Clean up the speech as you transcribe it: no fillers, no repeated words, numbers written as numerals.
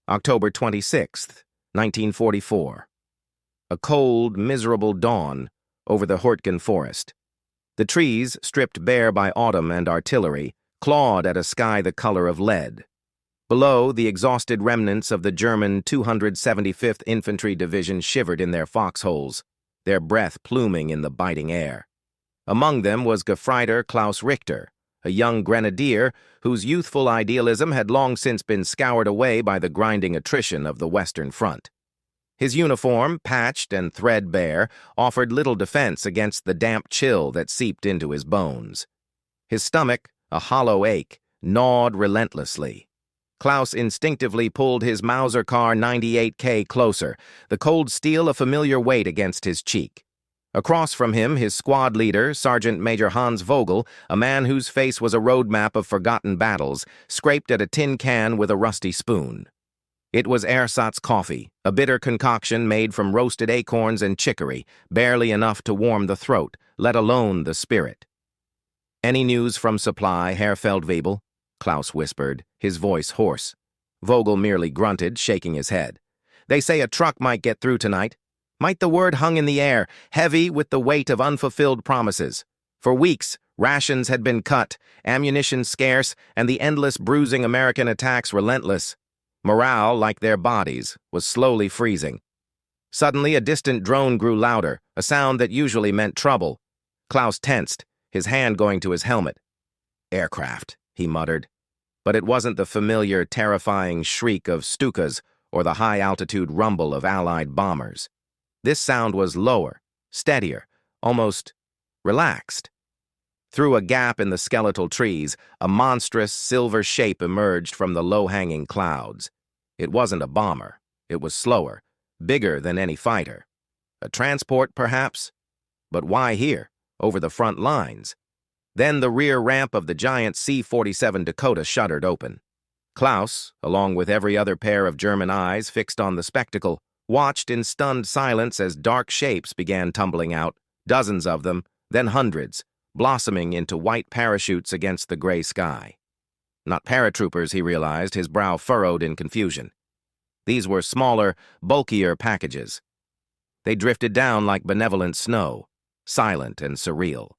October 26th, 1944. A cold, miserable dawn over the Hortgen forest. The trees, stripped bare by autumn and artillery, clawed at a sky the color of lead. Below, the exhausted remnants of the German 275th Infantry Division shivered in their foxholes, their breath pluming in the biting air. Among them was Gefreiter Klaus Richter, a young grenadier whose youthful idealism had long since been scoured away by the grinding attrition of the Western Front. His uniform, patched and threadbare, offered little defense against the damp chill that seeped into his bones. His stomach, a hollow ache, gnawed relentlessly. Klaus instinctively pulled his Mauser car 98K closer, the cold steel a familiar weight against his cheek. Across from him, his squad leader, Sergeant Major Hans Vogel, a man whose face was a roadmap of forgotten battles, scraped at a tin can with a rusty spoon. It was ersatz coffee, a bitter concoction made from roasted acorns and chicory, barely enough to warm the throat, let alone the spirit. "Any news from supply, Herr Feldwebel?" Klaus whispered, his voice hoarse. Vogel merely grunted, shaking his head. "They say a truck might get through tonight." Might the word hung in the air, heavy with the weight of unfulfilled promises. For weeks, rations had been cut, ammunition scarce, and the endless bruising American attacks relentless. Morale, like their bodies, was slowly freezing. Suddenly, a distant drone grew louder, a sound that usually meant trouble. Klaus tensed, his hand going to his helmet. "Aircraft," he muttered. But it wasn't the familiar, terrifying shriek of Stukas or the high-altitude rumble of Allied bombers. This sound was lower, steadier, almost relaxed. Through a gap in the skeletal trees, a monstrous silver shape emerged from the low-hanging clouds. It wasn't a bomber. It was slower, bigger than any fighter. A transport, perhaps? But why here, over the front lines? Then the rear ramp of the giant C-47 Dakota shuddered open. Klaus, along with every other pair of German eyes fixed on the spectacle, watched in stunned silence as dark shapes began tumbling out, dozens of them, then hundreds, blossoming into white parachutes against the gray sky. Not paratroopers, he realized, his brow furrowed in confusion. These were smaller, bulkier packages. They drifted down like benevolent snow, silent and surreal.